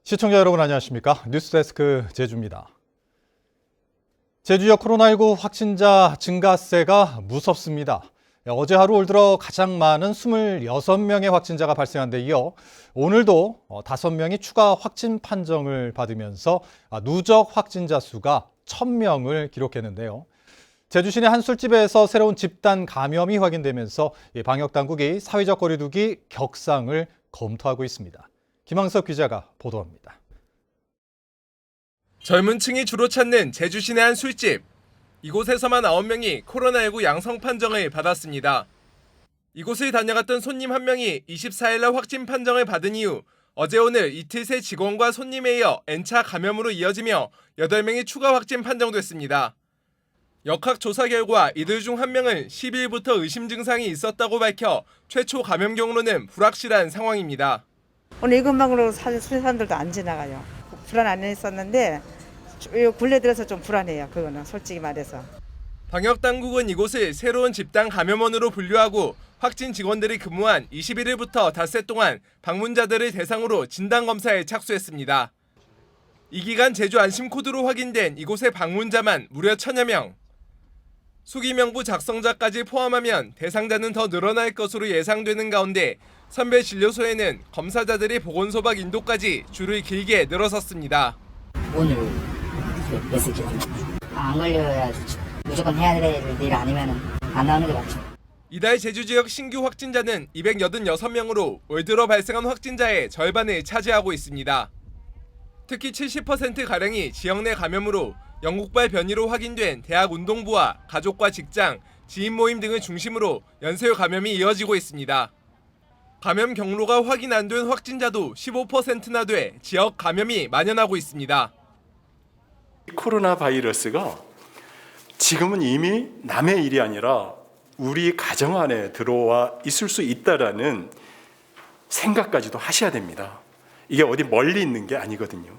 시청자 여러분 안녕하십니까? 뉴스데스크 제주입니다. 제주 지역 코로나19 확진자 증가세가 무섭습니다. 어제 하루 올 들어 가장 많은 26명의 확진자가 발생한 데 이어 오늘도 5명이 추가 확진 판정을 받으면서 누적 확진자 수가 1,000명을 기록했는데요. 제주 시내 한 술집에서 새로운 집단 감염이 확인되면서 방역당국이 사회적 거리 두기 격상을 검토하고 있습니다. 김항석 기자가 보도합니다. 젊은 층이 주로 찾는 제주 시내 한 술집. 이곳에서만 9명이 코로나19 양성 판정을 받았습니다. 이곳을 다녀갔던 손님 한 명이 24일 날 확진 판정을 받은 이후 어제 오늘 이틀 새 직원과 손님에 이어 N차 감염으로 이어지며 8명이 추가 확진 판정됐습니다. 역학 조사 결과 이들 중 한 명은 10일부터 의심 증상이 있었다고 밝혀 최초 감염 경로는 불확실한 상황입니다. 오늘 이것만으로 사람들도 안 지나가요. 불안 안 했었는데 굴레 들어서 좀 불안해요. 그거는 솔직히 말해서. 방역당국은 이곳을 새로운 집단 감염원으로 분류하고 확진 직원들이 근무한 21일부터 닷새 동안 방문자들을 대상으로 진단검사에 착수했습니다. 이 기간 제주 안심코드로 확인된 이곳의 방문자만 무려 1,000여 명. 수기명부 작성자까지 포함하면 대상자는 더 늘어날 것으로 예상되는 가운데 선별진료소에는 검사자들이 보건소 밖 인도까지 줄을 길게 늘어섰습니다. 오늘 메시지 안 걸려야 무조건 해야 될 일 아니면 안 나오는 게 맞죠. 이달 제주 지역 신규 확진자는 286명으로 올 들어 발생한 확진자의 절반을 차지하고 있습니다. 특히 70%가량이 지역 내 감염으로 영국발 변이로 확인된 대학 운동부와 가족과 직장, 지인 모임 등을 중심으로 연쇄 감염이 이어지고 있습니다. 감염 경로가 확인 안 된 확진자도 15%나 돼 지역 감염이 만연하고 있습니다. 코로나 바이러스가 지금은 이미 남의 일이 아니라 우리 가정 안에 들어와 있을 수 있다라는 생각까지도 하셔야 됩니다. 이게 어디 멀리 있는 게 아니거든요.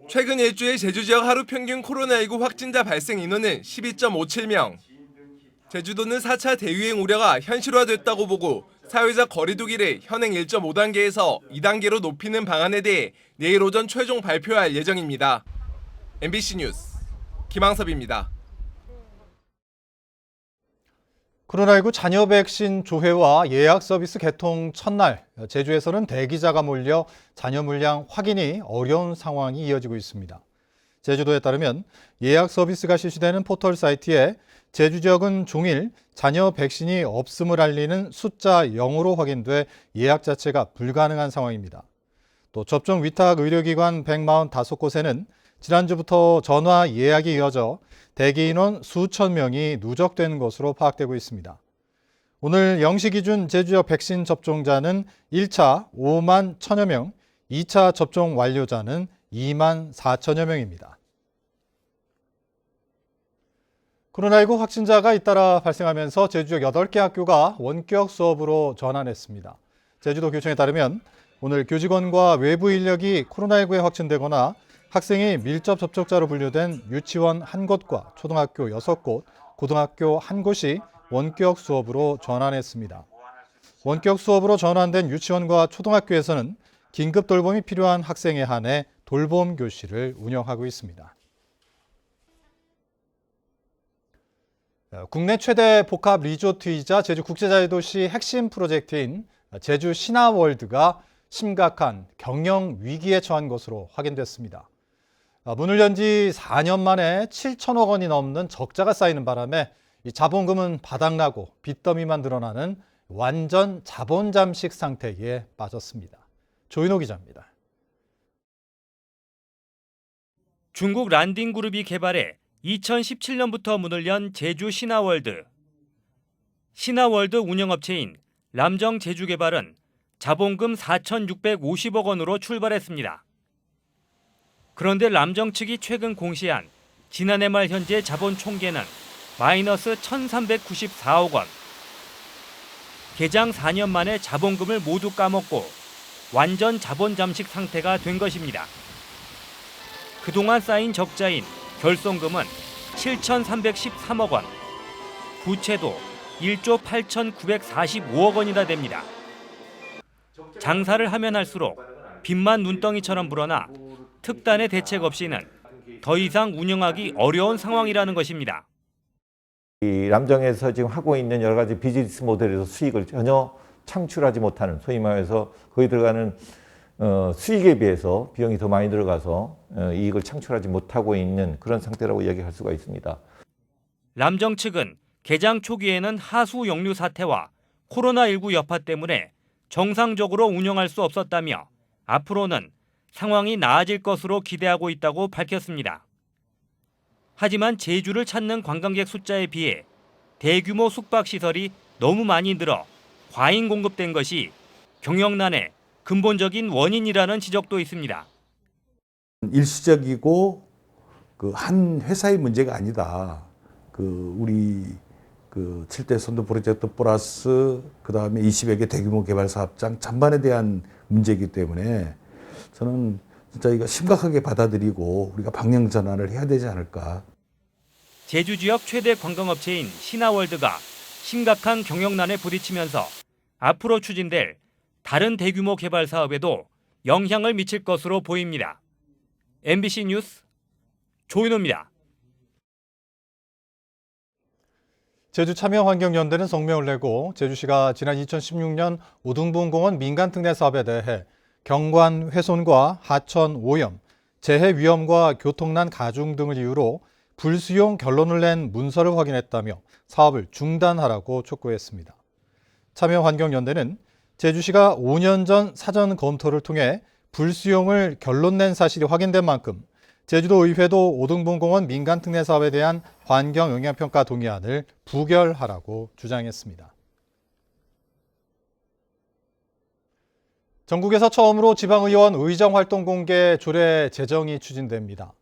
최근 일주일 제주 지역 하루 평균 코로나19 확진자 발생 인원은 12.57명. 제주도는 4차 대유행 우려가 현실화됐다고 보고 사회적 거리 두기를 현행 1.5단계에서 2단계로 높이는 방안에 대해 내일 오전 최종 발표할 예정입니다. MBC 뉴스 김항섭입니다. 코로나19 잔여 백신 조회와 예약 서비스 개통 첫날, 제주에서는 대기자가 몰려 잔여 물량 확인이 어려운 상황이 이어지고 있습니다. 제주도에 따르면 예약 서비스가 실시되는 포털 사이트에 제주 지역은 종일 잔여 백신이 없음을 알리는 숫자 0으로 확인돼 예약 자체가 불가능한 상황입니다. 또 접종 위탁 의료기관 145곳에는 지난주부터 전화 예약이 이어져 대기 인원 수천 명이 누적된 것으로 파악되고 있습니다. 오늘 0시 기준 제주 지역 백신 접종자는 1차 5만 1,000여 명, 2차 접종 완료자는 2만 4천여 명입니다. 코로나19 확진자가 잇따라 발생하면서 제주 지역 8개 학교가 원격 수업으로 전환했습니다. 제주도 교청에 따르면 오늘 교직원과 외부 인력이 코로나19에 확진되거나 학생이 밀접 접촉자로 분류된 유치원 1곳과 초등학교 6곳, 고등학교 1곳이 원격 수업으로 전환했습니다. 원격 수업으로 전환된 유치원과 초등학교에서는 긴급 돌봄이 필요한 학생에 한해 돌봄 교실을 운영하고 있습니다. 국내 최대 복합 리조트이자 제주 국제자유도시 핵심 프로젝트인 제주 신화월드가 심각한 경영 위기에 처한 것으로 확인됐습니다. 문을 연 지 4년 만에 7천억 원이 넘는 적자가 쌓이는 바람에 이 자본금은 바닥나고 빚더미만 늘어나는 완전 자본 잠식 상태에 빠졌습니다. 조인호 기자입니다. 중국 란딩그룹이 개발해 2017년부터 문을 연 제주 신화월드. 신화월드 운영업체인 람정 제주개발은 자본금 4,650억 원으로 출발했습니다. 그런데 람정 측이 최근 공시한 지난해 말 현재 자본 총계는 마이너스 1,394억 원. 개장 4년 만에 자본금을 모두 까먹고 완전 자본 잠식 상태가 된 것입니다. 그동안 쌓인 적자인 결손금은 7,313억 원, 부채도 1조 8,945억 원이나 됩니다. 장사를 하면 할수록 빚만 눈덩이처럼 불어나 특단의 대책 없이는 더 이상 운영하기 어려운 상황이라는 것입니다. 이 람정에서 지금 하고 있는 여러 가지 비즈니스 모델에서 수익을 전혀 창출하지 못하는, 소위 말해서 거기 들어가는 수익에 비해서 비용이 더 많이 들어가서 이익을 창출하지 못하고 있는 그런 상태라고 이야기할 수가 있습니다. 람정 측은 개장 초기에는 하수 역류 사태와 코로나19 여파 때문에 정상적으로 운영할 수 없었다며 앞으로는 상황이 나아질 것으로 기대하고 있다고 밝혔습니다. 하지만 제주를 찾는 관광객 숫자에 비해 대규모 숙박시설이 너무 많이 늘어 과잉 공급된 것이 경영난의 근본적인 원인이라는 지적도 있습니다. 일시적이고 그 한 회사의 문제가 아니다. 우리 7대 선도 프로젝트 플러스 그다음에 20여 개 대규모 개발 사업장 전반에 대한 문제이기 때문에 저는 진짜 이거 심각하게 받아들이고 우리가 방향 전환을 해야 되지 않을까. 제주 지역 최대 관광업체인 신화월드가 심각한 경영난에 부딪히면서 앞으로 추진될 다른 대규모 개발 사업에도 영향을 미칠 것으로 보입니다. MBC 뉴스 조인호입니다. 제주참여환경연대는 성명을 내고 제주시가 지난 2016년 오등분공원 민간특례 사업에 대해 경관 훼손과 하천 오염, 재해 위험과 교통난 가중 등을 이유로 불수용 결론을 낸 문서를 확인했다며 사업을 중단하라고 촉구했습니다. 참여환경연대는 제주시가 5년 전 사전 검토를 통해 불수용을 결론 낸 사실이 확인된 만큼 제주도의회도 오등분공원 민간특례 사업에 대한 환경영향평가 동의안을 부결하라고 주장했습니다. 전국에서 처음으로 지방의원 의정활동 공개 조례 제정이 추진됩니다.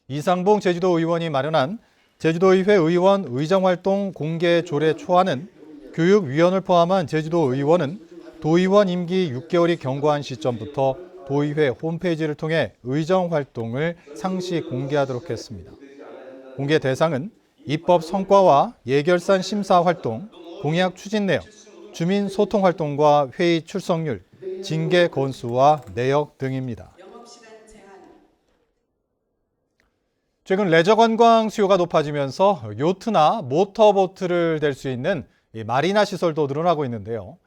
이상봉 제주도의원이 마련한 제주도의회 의원 의정활동 공개 조례 초안은 교육위원을 포함한 제주도의원은 도의원 임기 6개월이 경과한 시점부터 도의회 홈페이지를 통해 의정활동을 상시 공개하도록 했습니다. 공개 대상은 입법 성과와 예결산 심사 활동, 공약 추진 내용, 주민 소통 활동과 회의 출석률, 징계 건수와 내역 등입니다. 최근 레저 관광 수요가 높아지면서 요트나 모터보트를 댈 수 있는 마리나 시설도 늘어나고 있는데요.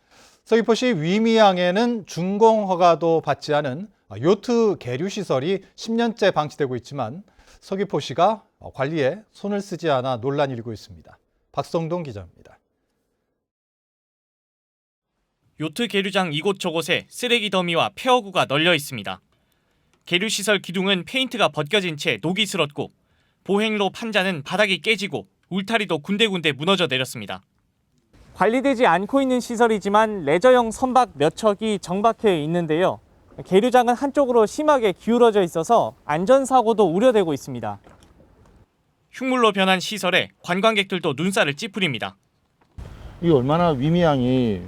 서귀포시 위미항에는 준공 허가도 받지 않은 요트 계류 시설이 10년째 방치되고 있지만 서귀포시가 관리에 손을 쓰지 않아 논란이 일고 있습니다. 박성동 기자입니다. 요트 계류장 이곳저곳에 쓰레기 더미와 폐허구가 널려 있습니다. 계류시설 기둥은 페인트가 벗겨진 채 녹이 슬었고 보행로 판자는 바닥이 깨지고 울타리도 군데군데 무너져 내렸습니다. 관리되지 않고 있는 시설이지만 레저용 선박 몇 척이 정박해 있는데요. 계류장은 한쪽으로 심하게 기울어져 있어서 안전사고도 우려되고 있습니다. 흉물로 변한 시설에 관광객들도 눈살을 찌푸립니다. 이 얼마나 위미항이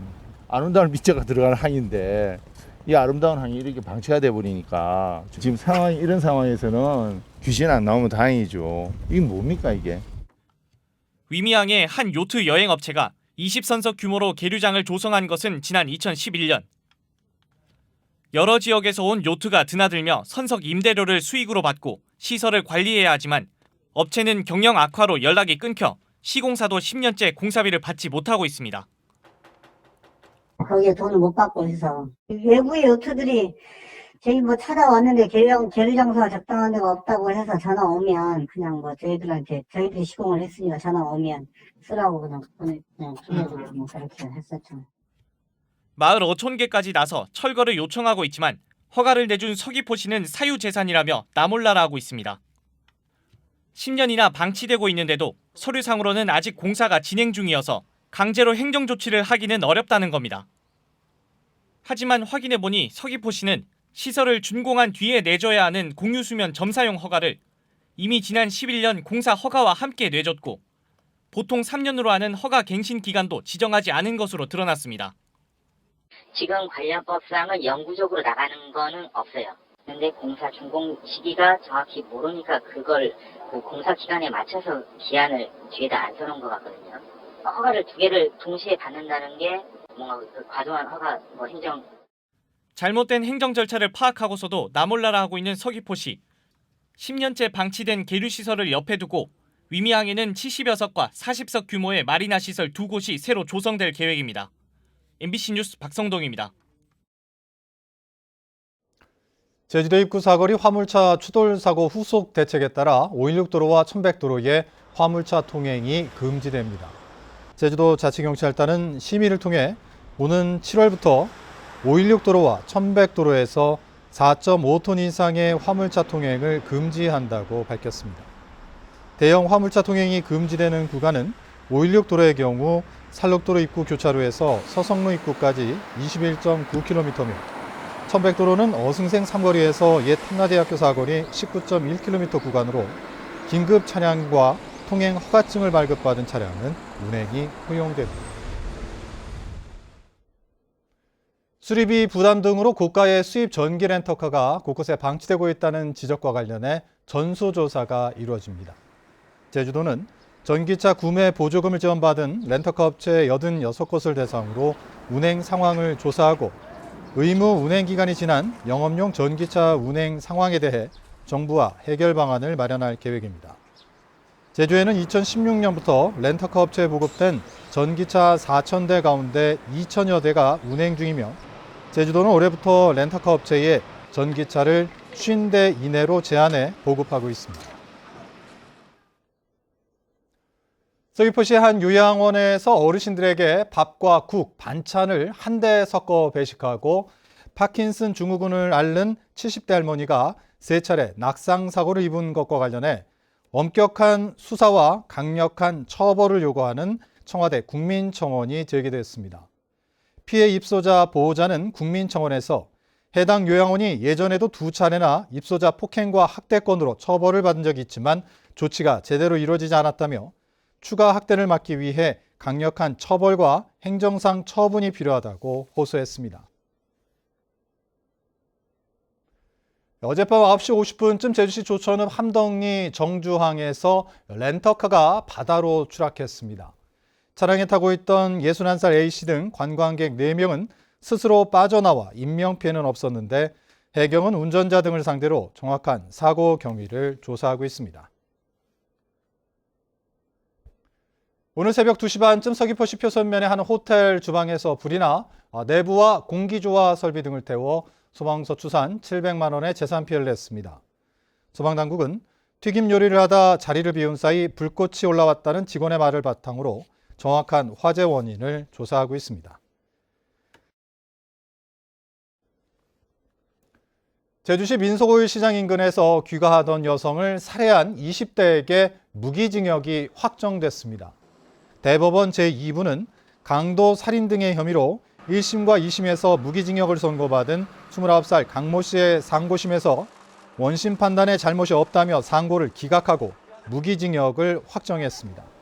아름다운 밑자가 들어가는 항인데 이 아름다운 항이 이렇게 방치가 돼버리니까 지금 이런 상황에서는 귀신 안 나오면 다행이죠. 이게 뭡니까 이게? 위미항의 한 요트 여행업체가 20선석 규모로 계류장을 조성한 것은 지난 2011년. 여러 지역에서 온 요트가 드나들며 선석 임대료를 수익으로 받고 시설을 관리해야 하지만 업체는 경영 악화로 연락이 끊겨 시공사도 10년째 공사비를 받지 못하고 있습니다. 거기에 돈을 못 받고 해서 외부의 요트들이 저희 찾아왔는데 계류장소가 적당한 데가 없다고 해서 전화 오면 그냥 저희들이 시공을 했으니까 전화 오면 쓰라고 그냥 빌려드리고 그렇게 했었죠. 마을 어촌계까지 나서 철거를 요청하고 있지만 허가를 내준 서귀포시는 사유재산이라며 나몰라라 하고 있습니다. 10년이나 방치되고 있는데도 서류상으로는 아직 공사가 진행 중이어서 강제로 행정조치를 하기는 어렵다는 겁니다. 하지만 확인해보니 서귀포시는 시설을 준공한 뒤에 내줘야 하는 공유수면 점사용 허가를 이미 지난 11년 공사 허가와 함께 내줬고 보통 3년으로 하는 허가 갱신 기간도 지정하지 않은 것으로 드러났습니다. 지금 관련법상은 영구적으로 나가는 거는 없어요. 근데 공사 준공 시기가 정확히 모르니까 그걸 그 공사 기간에 맞춰서 기한을 뒤에다 안 써놓은 것 같거든요. 허가를 두 개를 동시에 받는다는 게 뭔가 그 과도한 허가 행정. 잘못된 행정 절차를 파악하고서도 나몰라라 하고 있는 서귀포시. 10년째 방치된 계류시설을 옆에 두고 위미항에는 70여 석과 40석 규모의 마리나 시설 2곳이 새로 조성될 계획입니다. MBC 뉴스 박성동입니다. 제주도 입구 사거리 화물차 추돌 사고 후속 대책에 따라 516 도로와 1100 도로에 화물차 통행이 금지됩니다. 제주도 자치경찰단은 심의를 통해 오는 7월부터 516 도로와 1100 도로에서 4.5톤 이상의 화물차 통행을 금지한다고 밝혔습니다. 대형 화물차 통행이 금지되는 구간은 516 도로의 경우 살록도로 입구 교차로에서 서성로 입구까지 21.9km며 1100 도로는 어승생 삼거리에서 옛 한라대학교 사거리 19.1km 구간으로 긴급 차량과 통행 허가증을 발급받은 차량은 운행이 허용됩니다. 수리비 부담 등으로 고가의 수입 전기 렌터카가 곳곳에 방치되고 있다는 지적과 관련해 전수조사가 이루어집니다. 제주도는 전기차 구매 보조금을 지원받은 렌터카 업체 86곳을 대상으로 운행 상황을 조사하고 의무 운행 기간이 지난 영업용 전기차 운행 상황에 대해 정부와 해결 방안을 마련할 계획입니다. 제주에는 2016년부터 렌터카 업체에 보급된 전기차 4,000대 가운데 2,000여 대가 운행 중이며 제주도는 올해부터 렌터카 업체에 전기차를 50대 이내로 제한해 보급하고 있습니다. 서귀포시 한 요양원에서 어르신들에게 밥과 국, 반찬을 한데 섞어 배식하고 파킨슨 증후군을 앓는 70대 할머니가 3차례 낙상 사고를 입은 것과 관련해 엄격한 수사와 강력한 처벌을 요구하는 청와대 국민청원이 제기됐습니다. 피해 입소자 보호자는 국민청원에서 해당 요양원이 예전에도 2차례나 입소자 폭행과 학대 건으로 처벌을 받은 적이 있지만 조치가 제대로 이루어지지 않았다며 추가 학대를 막기 위해 강력한 처벌과 행정상 처분이 필요하다고 호소했습니다. 어젯밤 9시 50분쯤 제주시 조천읍 함덕리 정주항에서 렌터카가 바다로 추락했습니다. 차량에 타고 있던 61살 A씨 등 관광객 4명은 스스로 빠져나와 인명피해는 없었는데 해경은 운전자 등을 상대로 정확한 사고 경위를 조사하고 있습니다. 오늘 새벽 2시 반쯤 서귀포시 표선면의 한 호텔 주방에서 불이 나 내부와 공기조화 설비 등을 태워 소방서 추산 700만 원의 재산 피해를 냈습니다. 소방당국은 튀김 요리를 하다 자리를 비운 사이 불꽃이 올라왔다는 직원의 말을 바탕으로 정확한 화재 원인을 조사하고 있습니다. 제주시 민속오일 시장 인근에서 귀가하던 여성을 살해한 20대에게 무기징역이 확정됐습니다. 대법원 제2부는 강도 살인 등의 혐의로 1심과 2심에서 무기징역을 선고받은 29살 강모 씨의 상고심에서 원심 판단에 잘못이 없다며 상고를 기각하고 무기징역을 확정했습니다.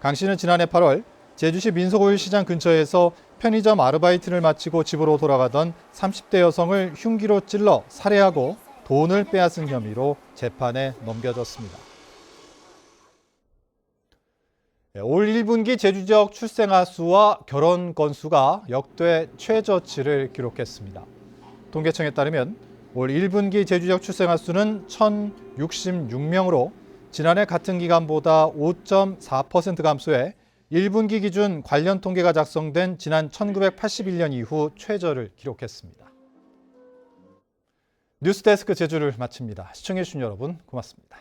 강 씨는 지난해 8월 제주시 민속오일 시장 근처에서 편의점 아르바이트를 마치고 집으로 돌아가던 30대 여성을 흉기로 찔러 살해하고 돈을 빼앗은 혐의로 재판에 넘겨졌습니다. 올 1분기 제주 지역 출생아 수와 결혼 건수가 역대 최저치를 기록했습니다. 통계청에 따르면 올 1분기 제주 지역 출생아 수는 1,066명으로 지난해 같은 기간보다 5.4% 감소해 1분기 기준 관련 통계가 작성된 지난 1981년 이후 최저를 기록했습니다. 뉴스데스크 제주를 마칩니다. 시청해주신 여러분 고맙습니다.